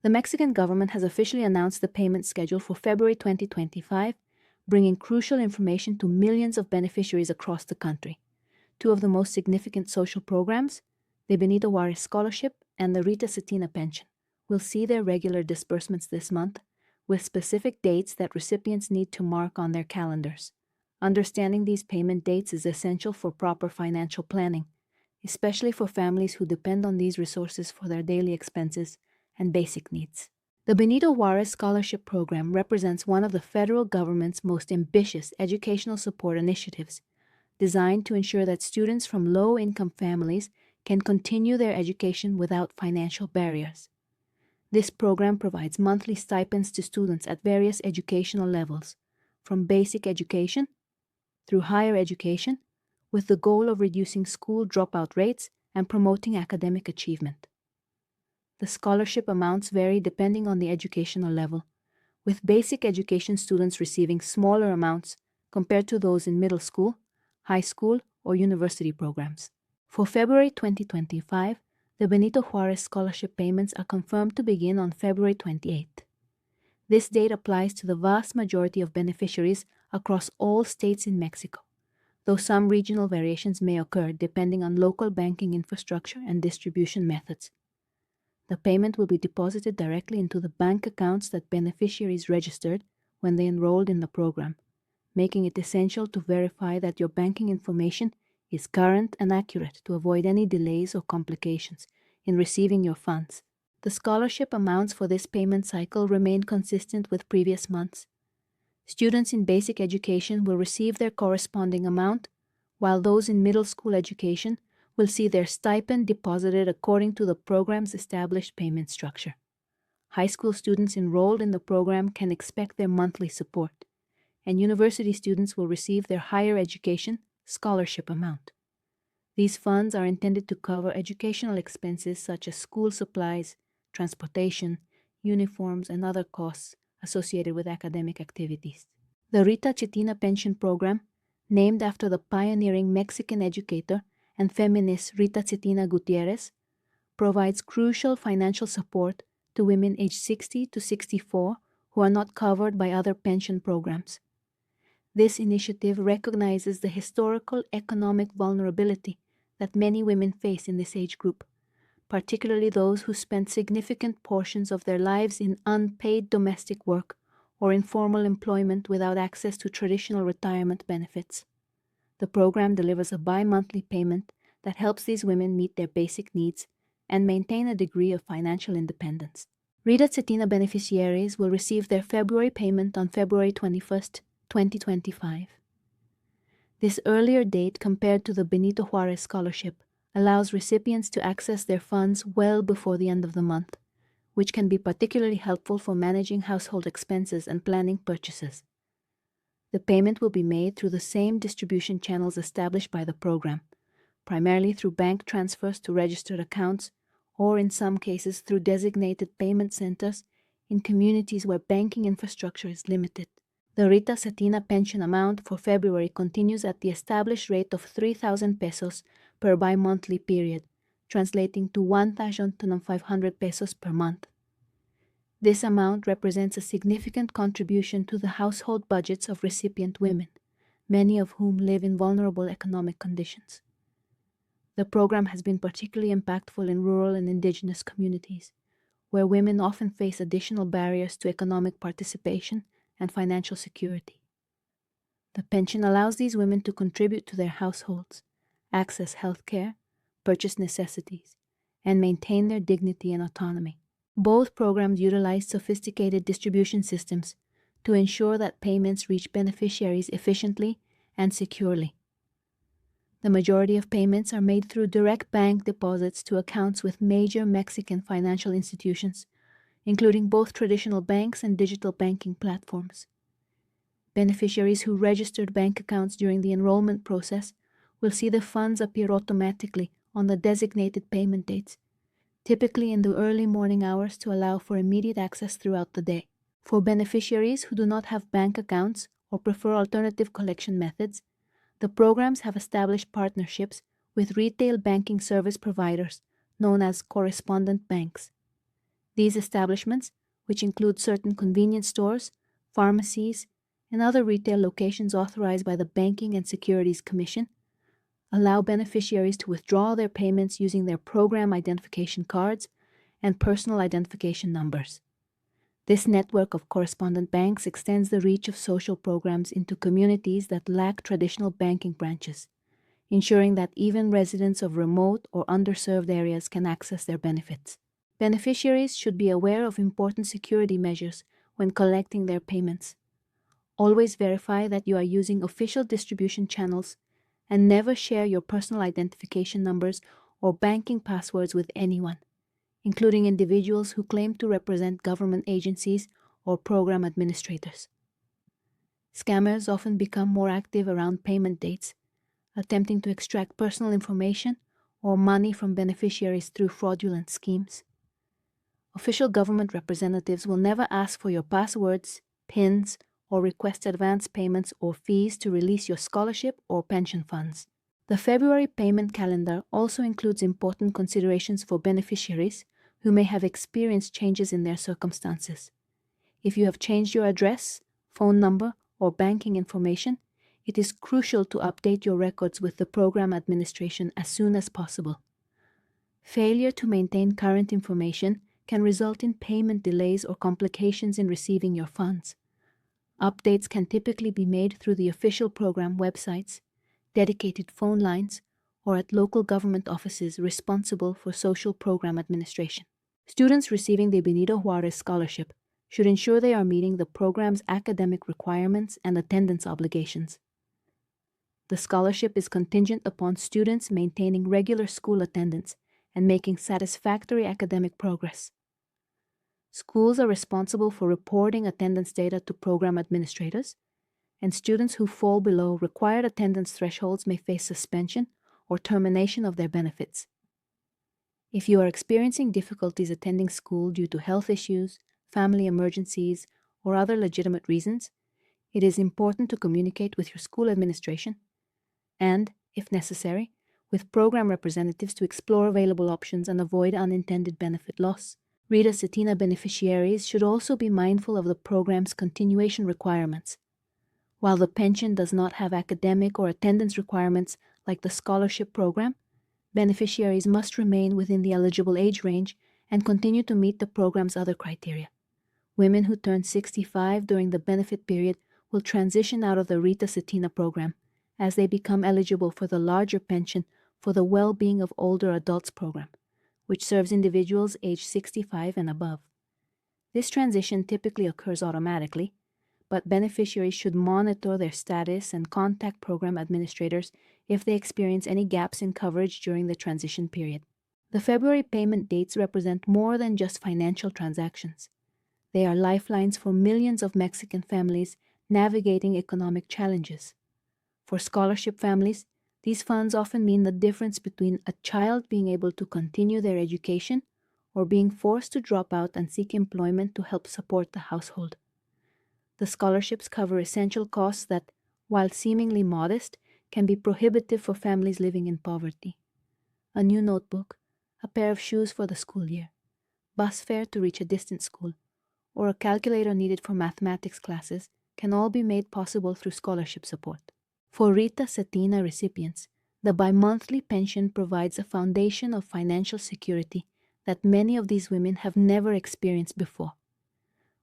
The Mexican government has officially announced the payment schedule for February 2025, bringing crucial information to millions of beneficiaries across the country. Two of the most significant social programs, the Benito Juárez Scholarship and the Rita Cetina pension, will see their regular disbursements this month, with specific dates that recipients need to mark on their calendars. Understanding these payment dates is essential for proper financial planning, especially for families who depend on these resources for their daily expenses and basic needs. The Benito Juárez Scholarship Program represents one of the federal government's most ambitious educational support initiatives, designed to ensure that students from low-income families can continue their education without financial barriers. This program provides monthly stipends to students at various educational levels, from basic education through higher education, with the goal of reducing school dropout rates and promoting academic achievement. The scholarship amounts vary depending on the educational level, with basic education students receiving smaller amounts compared to those in middle school, high school, or university programs. For February 2025, the Benito Juárez scholarship payments are confirmed to begin on February 28th. This date applies to the vast majority of beneficiaries across all states in Mexico, though some regional variations may occur depending on local banking infrastructure and distribution methods. The payment will be deposited directly into the bank accounts that beneficiaries registered when they enrolled in the program, making it essential to verify that your banking information is current and accurate to avoid any delays or complications in receiving your funds. The scholarship amounts for this payment cycle remain consistent with previous months. Students in basic education will receive their corresponding amount, while those in middle school education will see their stipend deposited according to the program's established payment structure. High school students enrolled in the program can expect their monthly support, and university students will receive their higher education scholarship amount. These funds are intended to cover educational expenses such as school supplies, transportation, uniforms, and other costs associated with academic activities. The Rita Cetina pension program, named after the pioneering Mexican educator and feminist Rita Cetina Gutierrez, provides crucial financial support to women aged 60 to 64 who are not covered by other pension programs. This initiative recognizes the historical economic vulnerability that many women face in this age group, particularly those who spend significant portions of their lives in unpaid domestic work or informal employment without access to traditional retirement benefits. The program delivers a bi-monthly payment that helps these women meet their basic needs and maintain a degree of financial independence. Rita Cetina beneficiaries will receive their February payment on February 21st, 2025. This earlier date compared to the Benito Juárez scholarship allows recipients to access their funds well before the end of the month, which can be particularly helpful for managing household expenses and planning purchases. The payment will be made through the same distribution channels established by the program, primarily through bank transfers to registered accounts, or in some cases through designated payment centers in communities where banking infrastructure is limited. The Rita Cetina pension amount for February continues at the established rate of 3,000 pesos per bi-monthly period, translating to 1,500 pesos per month. This amount represents a significant contribution to the household budgets of recipient women, many of whom live in vulnerable economic conditions. The program has been particularly impactful in rural and indigenous communities, where women often face additional barriers to economic participation and financial security. The pension allows these women to contribute to their households, access health care, purchase necessities, and maintain their dignity and autonomy. Both programs utilize sophisticated distribution systems to ensure that payments reach beneficiaries efficiently and securely. The majority of payments are made through direct bank deposits to accounts with major Mexican financial institutions, including both traditional banks and digital banking platforms. Beneficiaries who registered bank accounts during the enrollment process will see the funds appear automatically on the designated payment dates, typically in the early morning hours to allow for immediate access throughout the day. For beneficiaries who do not have bank accounts or prefer alternative collection methods, the programs have established partnerships with retail banking service providers known as correspondent banks. These establishments, which include certain convenience stores, pharmacies, and other retail locations authorized by the Banking and Securities Commission, allow beneficiaries to withdraw their payments using their program identification cards and personal identification numbers. This network of correspondent banks extends the reach of social programs into communities that lack traditional banking branches, ensuring that even residents of remote or underserved areas can access their benefits. Beneficiaries should be aware of important security measures when collecting their payments. Always verify that you are using official distribution channels and never share your personal identification numbers or banking passwords with anyone, including individuals who claim to represent government agencies or program administrators. Scammers often become more active around payment dates, attempting to extract personal information or money from beneficiaries through fraudulent schemes. Official government representatives will never ask for your passwords, PINs, or request advance payments or fees to release your scholarship or pension funds. The February payment calendar also includes important considerations for beneficiaries who may have experienced changes in their circumstances. If you have changed your address, phone number, or banking information, it is crucial to update your records with the program administration as soon as possible. Failure to maintain current information can result in payment delays or complications in receiving your funds. Updates can typically be made through the official program websites, dedicated phone lines, or at local government offices responsible for social program administration. Students receiving the Benito Juárez scholarship should ensure they are meeting the program's academic requirements and attendance obligations. The scholarship is contingent upon students maintaining regular school attendance and making satisfactory academic progress. Schools are responsible for reporting attendance data to program administrators, and students who fall below required attendance thresholds may face suspension or termination of their benefits. If you are experiencing difficulties attending school due to health issues, family emergencies, or other legitimate reasons, it is important to communicate with your school administration and, if necessary, with program representatives to explore available options and avoid unintended benefit loss. Rita Cetina beneficiaries should also be mindful of the program's continuation requirements. While the pension does not have academic or attendance requirements like the scholarship program, beneficiaries must remain within the eligible age range and continue to meet the program's other criteria. Women who turn 65 during the benefit period will transition out of the Rita Cetina program as they become eligible for the larger pension for the Well-Being of Older Adults program, which serves individuals aged 65 and above. This transition typically occurs automatically, but beneficiaries should monitor their status and contact program administrators if they experience any gaps in coverage during the transition period. The February payment dates represent more than just financial transactions. They are lifelines for millions of Mexican families navigating economic challenges. For scholarship families, these funds often mean the difference between a child being able to continue their education or being forced to drop out and seek employment to help support the household. The scholarships cover essential costs that, while seemingly modest, can be prohibitive for families living in poverty. A new notebook, a pair of shoes for the school year, bus fare to reach a distant school, or a calculator needed for mathematics classes can all be made possible through scholarship support. For Rita Cetina recipients, the bimonthly pension provides a foundation of financial security that many of these women have never experienced before.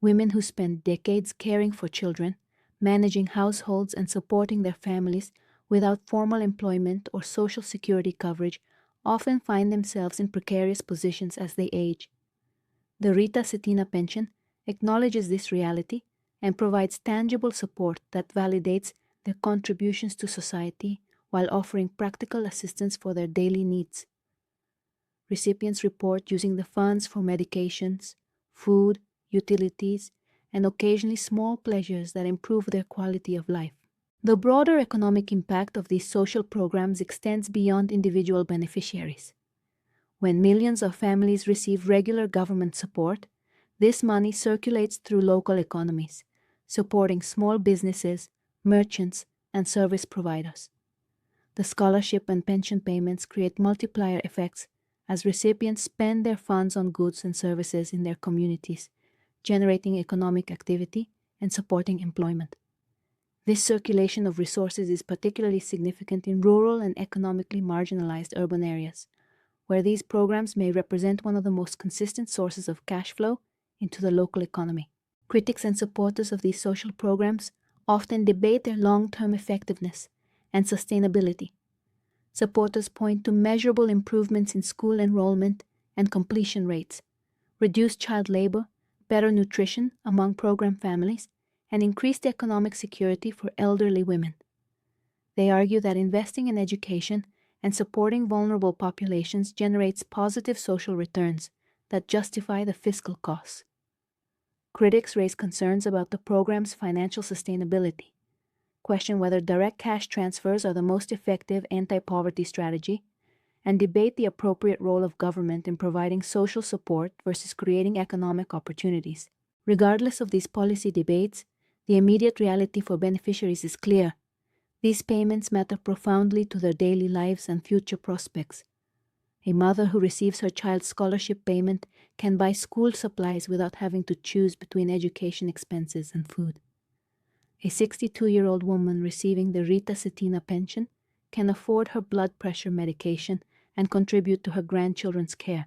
Women who spend decades caring for children, managing households, and supporting their families without formal employment or social security coverage often find themselves in precarious positions as they age. The Rita Cetina pension acknowledges this reality and provides tangible support that validates their contributions to society while offering practical assistance for their daily needs. Recipients report using the funds for medications, food, utilities, and occasionally small pleasures that improve their quality of life. The broader economic impact of these social programs extends beyond individual beneficiaries. When millions of families receive regular government support, this money circulates through local economies, supporting small businesses, merchants, and service providers. The scholarship and pension payments create multiplier effects as recipients spend their funds on goods and services in their communities, generating economic activity and supporting employment. This circulation of resources is particularly significant in rural and economically marginalized urban areas, where these programs may represent one of the most consistent sources of cash flow into the local economy. Critics and supporters of these social programs often debate their long-term effectiveness and sustainability. Supporters point to measurable improvements in school enrollment and completion rates, reduced child labor, better nutrition among program families, and increased economic security for elderly women. They argue that investing in education and supporting vulnerable populations generates positive social returns that justify the fiscal costs. Critics raise concerns about the program's financial sustainability, question whether direct cash transfers are the most effective anti-poverty strategy, and debate the appropriate role of government in providing social support versus creating economic opportunities. Regardless of these policy debates, the immediate reality for beneficiaries is clear. These payments matter profoundly to their daily lives and future prospects. A mother who receives her child's scholarship payment can buy school supplies without having to choose between education expenses and food. A 62-year-old woman receiving the Rita Cetina pension can afford her blood pressure medication and contribute to her grandchildren's care.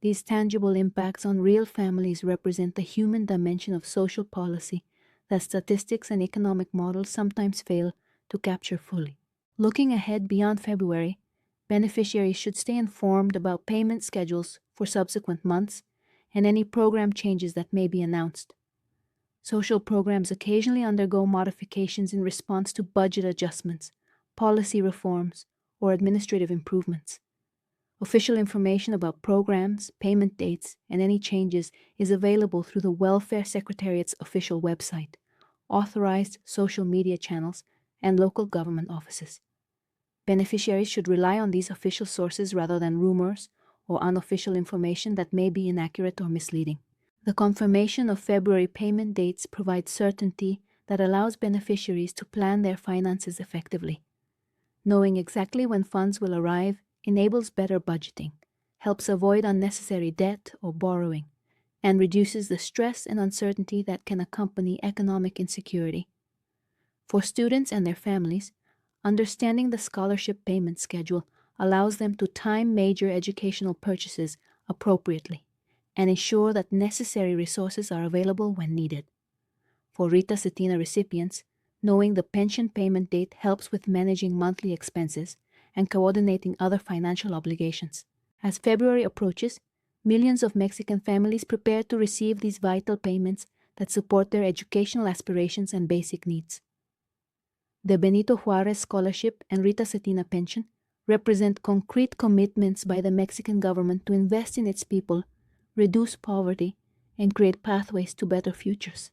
These tangible impacts on real families represent the human dimension of social policy that statistics and economic models sometimes fail to capture fully. Looking ahead beyond February, beneficiaries should stay informed about payment schedules for subsequent months and any program changes that may be announced. Social programs occasionally undergo modifications in response to budget adjustments, policy reforms, or administrative improvements. Official information about programs, payment dates, and any changes is available through the Welfare Secretariat's official website, authorized social media channels, and local government offices. Beneficiaries should rely on these official sources rather than rumors or unofficial information that may be inaccurate or misleading. The confirmation of February payment dates provides certainty that allows beneficiaries to plan their finances effectively. Knowing exactly when funds will arrive enables better budgeting, helps avoid unnecessary debt or borrowing, and reduces the stress and uncertainty that can accompany economic insecurity. For students and their families, understanding the scholarship payment schedule allows them to time major educational purchases appropriately and ensure that necessary resources are available when needed. For Rita Cetina recipients, knowing the pension payment date helps with managing monthly expenses and coordinating other financial obligations. As February approaches, millions of Mexican families prepare to receive these vital payments that support their educational aspirations and basic needs. The Benito Juárez Scholarship and Rita Cetina pension represent concrete commitments by the Mexican government to invest in its people, reduce poverty, and create pathways to better futures.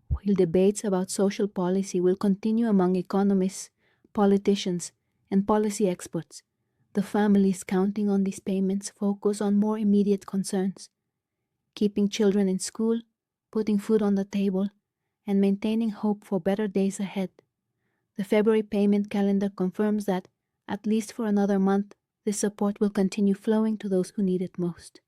While debates about social policy will continue among economists, politicians, and policy experts, the families counting on these payments focus on more immediate concerns: keeping children in school, putting food on the table, and maintaining hope for better days ahead. The February payment calendar confirms that, at least for another month, this support will continue flowing to those who need it most.